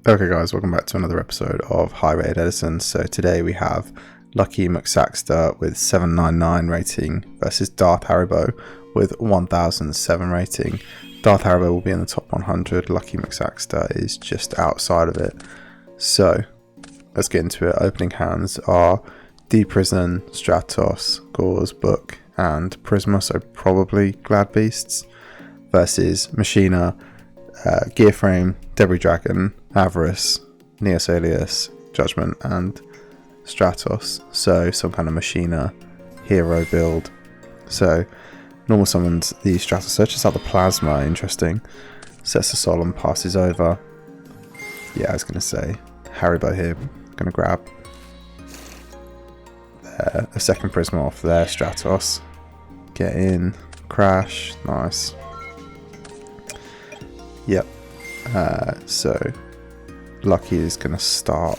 Okay guys, welcome back to another episode of High Rated Edison. So today we have Lucky McSaxter with 799 rating versus Darth Haribo with 1007 rating. Darth Haribo will be in the top 100, Lucky McSaxter is just outside of it. So let's get into it. Opening hands are D-Prison, Stratos, Gauze, Book and Prisma, so probably Glad Beasts, versus Machina, Gear Frame, Debris Dragon, Avarice, Neos Alias, Judgment and Stratos. So some kind of Machina hero build. So normal summons the Stratos, searches out the Plasma, interesting. Sets the Solemn, passes over. Yeah, I was going to say Haribo here, going to grab a second Prisma off there, Stratos. Get in, crash, nice. Yep, so Lucky is going to start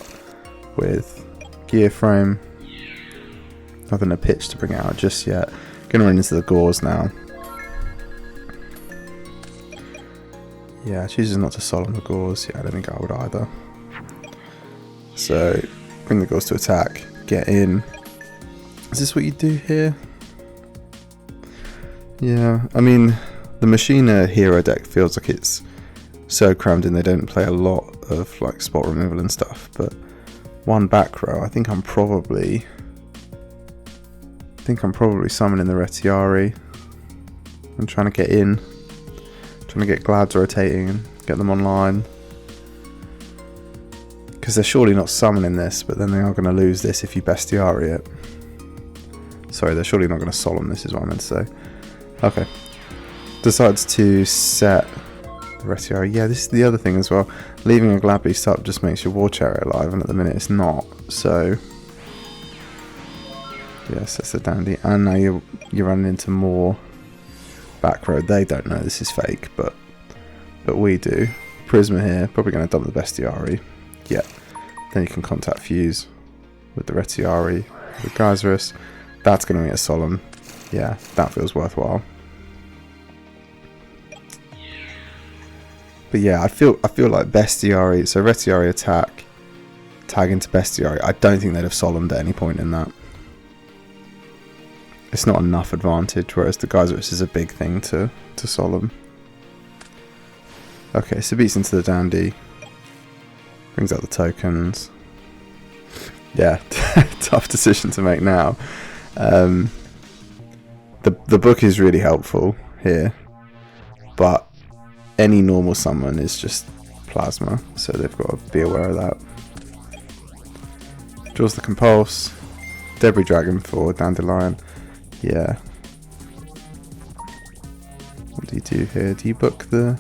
with Gear Frame. Nothing to pitch to bring out just yet. Going to run into the Gauze now. Yeah, chooses not to Solemn the Gauze. Yeah, I don't think I would either. So, bring the Gauze to attack. Get in. Is this what you do here? Yeah, I mean, the Machina hero deck feels like it's so crammed in. They don't play a lot of like spot removal and stuff, but one back row, I think I'm probably summoning the Retiari. I'm trying to get in, trying to get Glads rotating and get them online, because they're surely not summoning this, but then they are going to lose this if you Bestiari it. Sorry, they're surely not going to Solemn this, is what I meant to say. Okay, decides to set Retiari. Yeah, this is the other thing as well. Leaving a Glad Beast up just makes your War Chariot alive, and at the minute it's not. So yes, that's the dandy. And now you're running into more back row. They don't know this is fake, but we do. Prisma here, probably going to dump the Bestiari. Yeah, then you can contact Fuse with the Retiari, with Geyserus. That's going to be a Solemn. Yeah, that feels worthwhile. But yeah, I feel like Bestiari, so Retiari attack, tag into Bestiari. I don't think they'd have Solemned at any point in that. It's not enough advantage, whereas the Geyserus is a big thing to Solemn. Okay, so beats into the dandy. Brings out the tokens. Yeah, tough decision to make now. The book is really helpful here, but any normal summon is just Plasma, so they've got to be aware of that. Draws the Compulse, Debris Dragon for Dandelion. Yeah. What do you do here? Do you book Debris?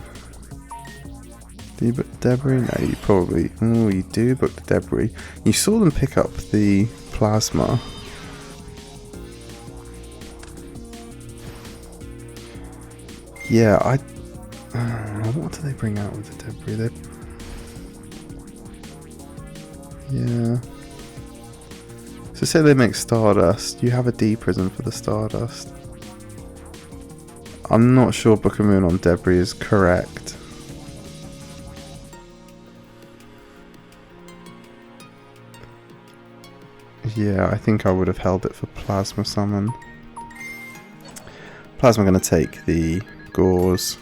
No, you probably... Oh, you do book the Debris. You saw them pick up the Plasma. Yeah, what do they bring out with the Debris? Yeah. So say they make Stardust. You have a D-Prison for the Stardust. I'm not sure Book of Moon on Debris is correct. Yeah, I think I would have held it for Plasma Summon. Plasma going to take the Gauze.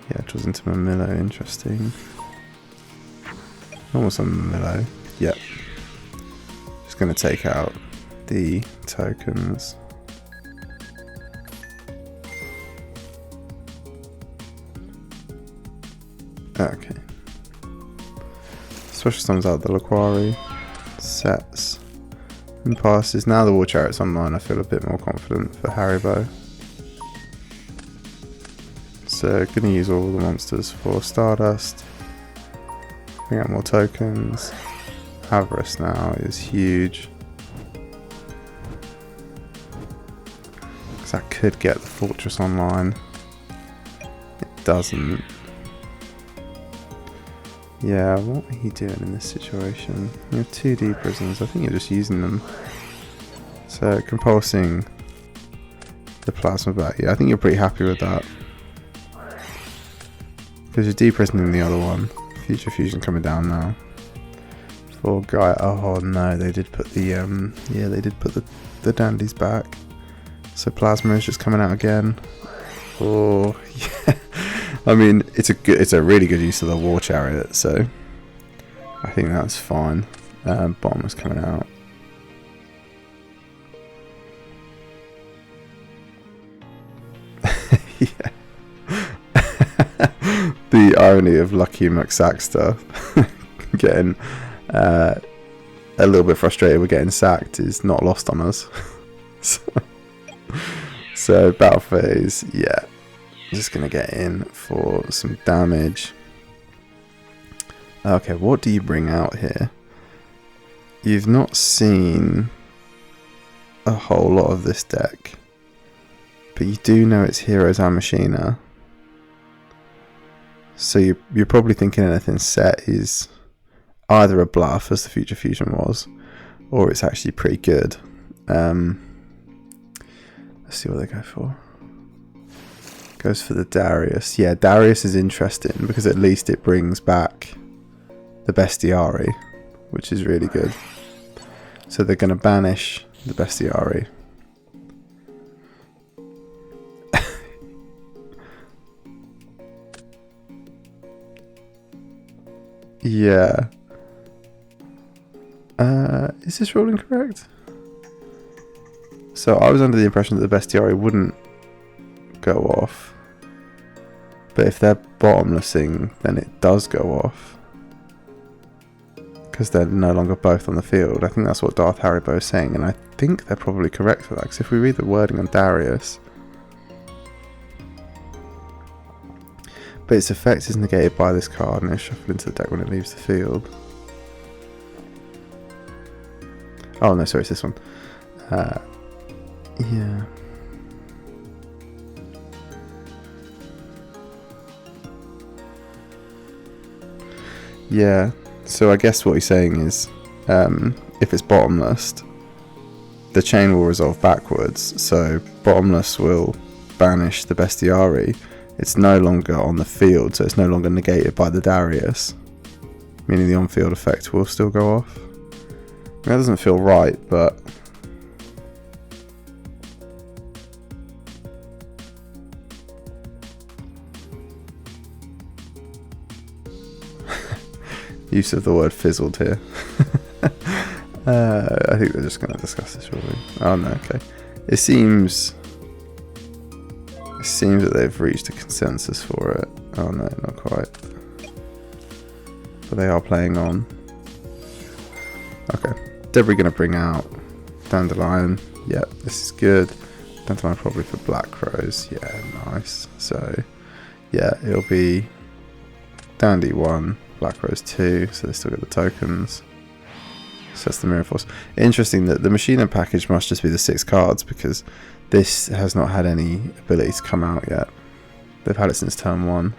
Yeah, it was into Mamillo, interesting. Almost on Mamillo. Yep. Just going to take out the tokens. Okay. Special summons out the Laquari. Sets. And passes. Now the War Chariot's online, I feel a bit more confident for Haribo. So, going to use all the monsters for Stardust. Bring out more tokens. Avarice now is huge. Because that could get the Fortress online. It doesn't. Yeah, what are you doing in this situation? You have 2 D-Prisons, I think you're just using them. So, compulsing the Plasma back. Yeah, I think you're pretty happy with that. Because you're deprisoning the other one. Future Fusion coming down now. For Guy. Oh no, they did put the they did put the dandies back. So Plasma is just coming out again. Oh yeah. I mean, it's a really good use of the War Chariot, so I think that's fine. Bomb is coming out. Yeah. The irony of Lucky McSaxter getting a little bit frustrated with getting sacked is not lost on us. So battle phase, yeah. Just gonna get in for some damage. Okay, what do you bring out here? You've not seen a whole lot of this deck, but you do know it's Heroes and Machina. So you're probably thinking anything set is either a bluff, as the Future Fusion was, or it's actually pretty good. Let's see what they go for. Goes for the Darius. Yeah, Darius is interesting because at least it brings back the Bestiari, which is really good. So they're going to banish the Bestiari. Yeah. Is this ruling correct? So I was under the impression that the Bestiari wouldn't go off. But if they're bottomlessing, then it does go off. Because they're no longer both on the field. I think that's what Darth Haribo is saying, and I think they're probably correct for that. Because if we read the wording on Darius, but its effect is negated by this card and is shuffled into the deck when it leaves the field. Oh no, sorry, it's this one. Yeah. Yeah, so I guess what he's saying is, if it's bottomless, the chain will resolve backwards, so bottomless will banish the Bestiari. It's no longer on the field, so it's no longer negated by the Darius, meaning the on-field effect will still go off. I mean, that doesn't feel right, but use of the word fizzled here. I think we're just going to discuss this really. Oh no, okay. It seems that they've reached a consensus for it. Oh no, not quite. But they are playing on. Okay. Debris going to bring out Dandelion. Yep, this is good. Dandelion probably for Black Crows. Yeah, nice. So, yeah, it'll be Dandy 1. Black Rose 2, so they still get the tokens. So that's the Mirror Force. Interesting that the Machina package must just be the 6 cards because this has not had any ability to come out yet. They've had it since turn 1.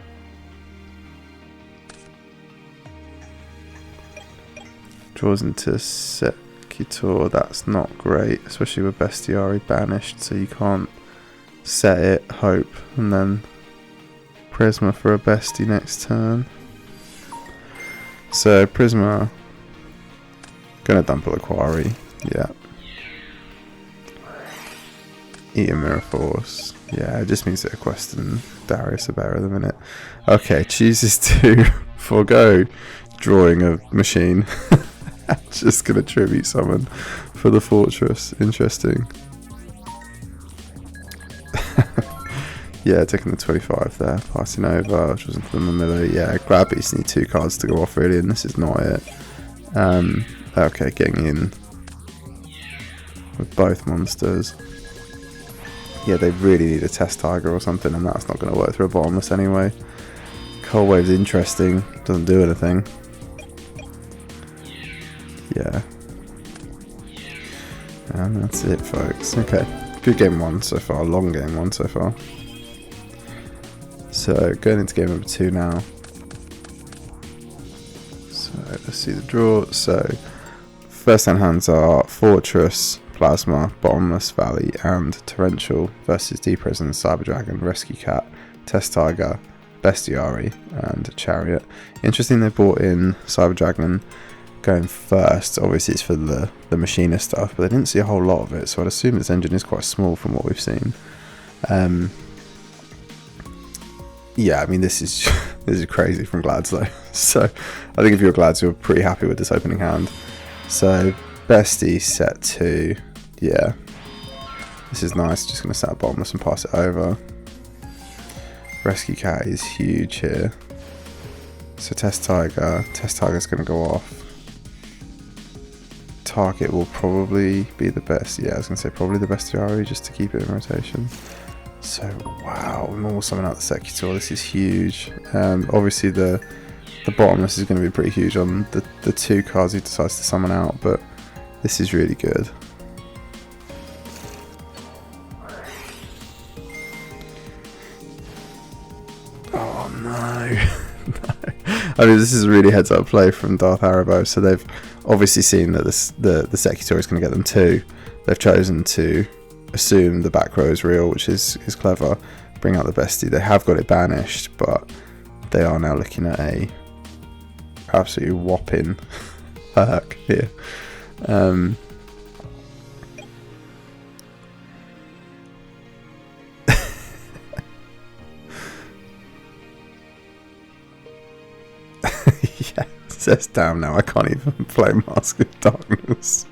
Draws into Secutor, that's not great, especially with Bestiari banished, so you can't set it, hope, and then Prisma for a Bestie next turn. So Prisma gonna dump a Quarry, yeah. Eat a Mirror Force, yeah. It just means that Quest and Darius are better at the minute. Okay, chooses to forego drawing a machine. Just gonna tribute summon for the Fortress. Interesting. Yeah, taking the 25 there, passing over, which wasn't for the Mamilla. Yeah, grab it, you just need 2 cards to go off really, and this is not it. Okay, getting in with both monsters. Yeah, they really need a Test Tiger or something, and that's not going to work through a bottomless anyway. Cold Wave's interesting, doesn't do anything. Yeah. And that's it, folks. Okay, good game 1 so far, long game 1 so far. So, going into game number 2 now. So, let's see the draw. So, first hand hands are Fortress, Plasma, Bottomless Valley, and Torrential versus Deprison, Cyber Dragon, Rescue Cat, Test Tiger, Bestiary and Chariot. Interesting they brought in Cyber Dragon going first. Obviously it's for the Machina stuff, but they didn't see a whole lot of it, so I'd assume this engine is quite small from what we've seen. Yeah, I mean this is crazy from Glads though. So I think if you're Glads, you're pretty happy with this opening hand. So Bestie set 2, yeah, this is nice. Just gonna set a Bottomless and pass it over. Rescue Cat is huge here. So Test Tiger's gonna go off. Target will probably be the best. Yeah, I was gonna say probably the Bestiary just to keep it in rotation. So wow, normal summon out the Secutor. This is huge. Obviously the Bottomless is going to be pretty huge on the 2 cards he decides to summon out, but this is really good. Oh no. No. I mean, this is a really heads up play from Darth Haribo. So they've obviously seen that the Secutor is going to get them 2. They've chosen to assume the back row is real, which is clever. Bring out the Bestie. They have got it banished, but they are now looking at a absolutely whopping Herc here. Yeah, it says damn now I can't even play Mask of Darkness.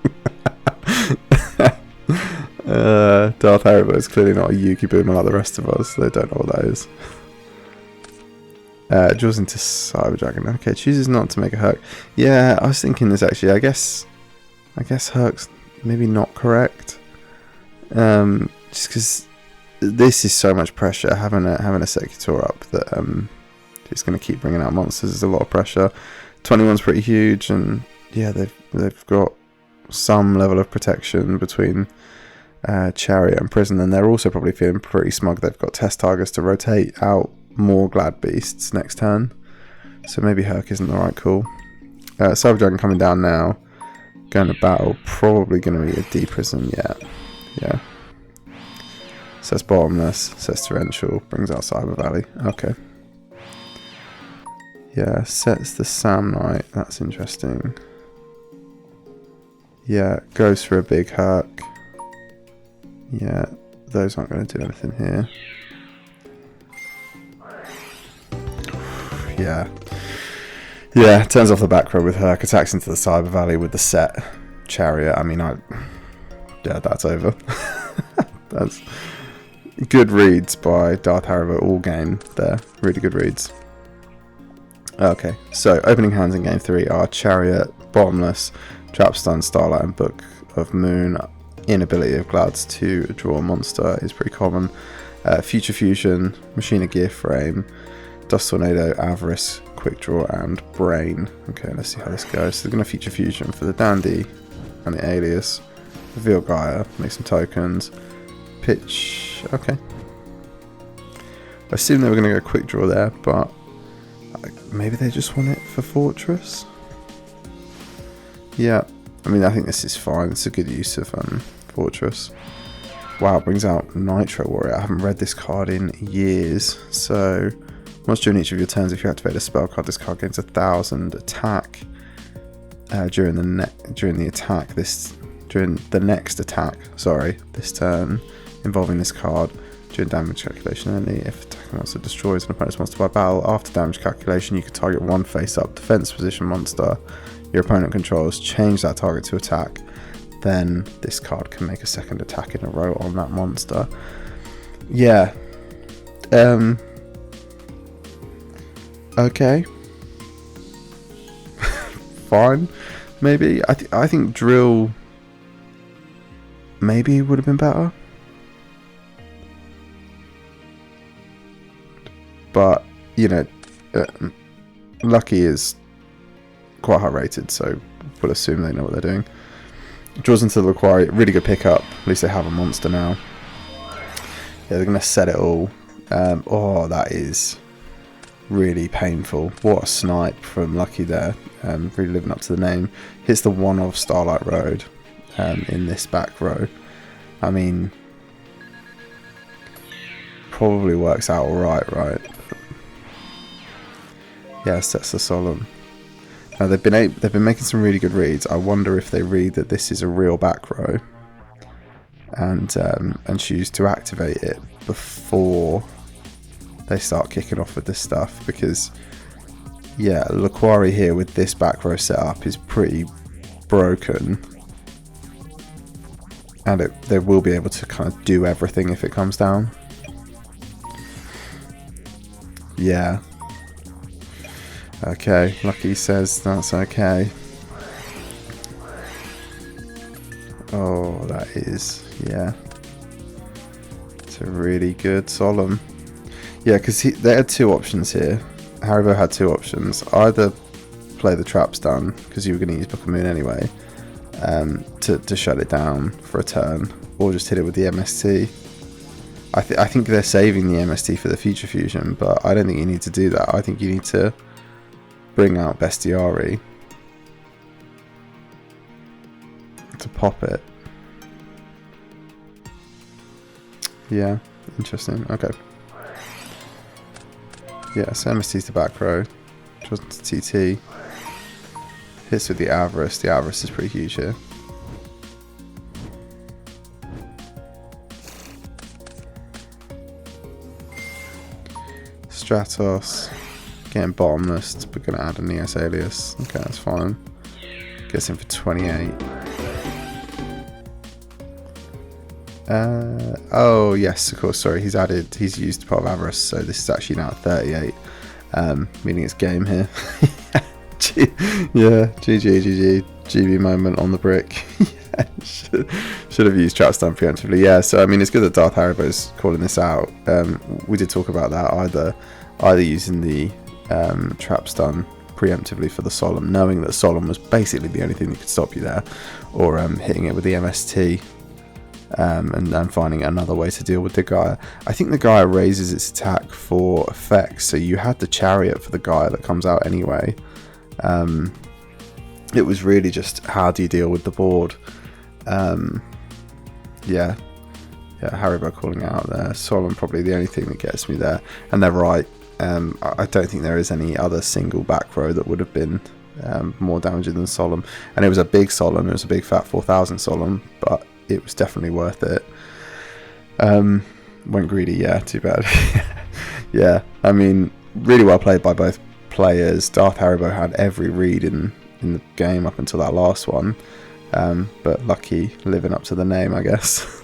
Darth Haribo is clearly not a Yuki Boomer like the rest of us. They don't know what that is. Draws into Cyber Dragon. Okay, chooses not to make a Herc. Yeah, I was thinking this actually. I guess Herc's maybe not correct. Just because this is so much pressure. Having a Secutor up that it's going to keep bringing out monsters is a lot of pressure. 21's pretty huge, and yeah, they've got some level of protection between Chariot and Prison, and they're also probably feeling pretty smug. They've got Test Tigers to rotate out more Glad Beasts next turn, so maybe Herc isn't the right call. Cyber Dragon coming down now, going to battle, probably going to be a D-Prison, yeah. Says Bottomless, says Torrential, brings out Cyber Valley, okay. Yeah, sets the Sam Knight, that's interesting. Yeah, goes for a big Herc. Yeah, those aren't going to do anything here. Yeah, turns off the back row with Herc, attacks into the Cyber Valley with the set Chariot. I mean, yeah, that's over. That's good reads by Darth Haribo all game there. Really good reads. Okay, so opening hands in game 3 are Chariot, Bottomless, Trapstun, Starlight, and Book of Moon. Inability of Glads to draw a monster is pretty common. Future Fusion, Machina Gear Frame, Dust Tornado, Avarice, Quick Draw, and Brain. Okay, let's see how this goes. So they're going to Future Fusion for the Dandy and the Alias. Reveal Gaia, make some tokens. Pitch, okay. I assume they were going to go Quick Draw there, but maybe they just want it for Fortress? Yeah, I mean, I think this is fine. It's a good use of Fortress. Wow, it brings out Nitro Warrior. I haven't read this card in years. So, once during each of your turns, if you activate a spell card, this card gains 1,000 attack during the next attack. Sorry, this turn involving this card. During damage calculation only, if attacking monster destroys an opponent's monster by battle, after damage calculation, you can target one face-up defense position monster your opponent controls, change that target to attack, then this card can make a second attack in a row on that monster. Yeah. Okay. Fine. Maybe. I think Drill maybe would have been better. But, you know, Lucky is quite high rated, so we'll assume they know what they're doing. Draws into the Laquari, really good pickup. At least they have a monster now. Yeah, they're going to set it all. Oh, that is really painful. What a snipe from Lucky there. Really living up to the name. Hits the one of Starlight Road in this back row. I mean, probably works out alright, right? Yeah, sets the Solemn. Now they've been making some really good reads. I wonder if they read that this is a real back row, and choose to activate it before they start kicking off with this stuff. Because yeah, Laquari here with this back row setup is pretty broken, and they will be able to kind of do everything if it comes down. Yeah. Okay, Lucky says that's okay. Oh, that is, yeah. It's a really good Solemn. Yeah, because they had two options here. Haribo had two options. Either play the trap stun, because you were going to use Book of Moon anyway, to shut it down for a turn, or just hit it with the MST. I think they're saving the MST for the future fusion, but I don't think you need to do that. I think you need to bring out Bestiari to pop it. Yeah, interesting. Okay. Yeah, so MST's the back row. Draws to TT. Hits with the Avarice. The Avarice is pretty huge here. Stratos. Getting bottomless, but gonna add a Neos Alias. Okay, that's fine. Gets in for 28. Oh yes, of course. Sorry, he's used part of Avarice, so this is actually now at 38. Meaning it's game here. Yeah, GG, GB moment on the brick. Yeah, should have used trap stun preemptively. Yeah, so I mean, it's good that Darth Haribo's calling this out. We did talk about that, either using the trap stun preemptively for the Solemn, knowing that Solemn was basically the only thing that could stop you there, or hitting it with the MST, and finding another way to deal with the Gaia. I think the Gaia raises its attack for effects, so you had the Chariot for the Gaia that comes out anyway. It was really just how do you deal with the board. Yeah, Haribo calling out there. Solemn probably the only thing that gets me there, and they're right. I don't think there is any other single back row that would have been more damaging than Solemn, and it was a big Solemn. It was a big fat 4000 Solemn, but it was definitely worth it. Went greedy, yeah, too bad. Yeah, I mean, really well played by both players. Darth Haribo had every read in the game up until that last one, but Lucky living up to the name, I guess.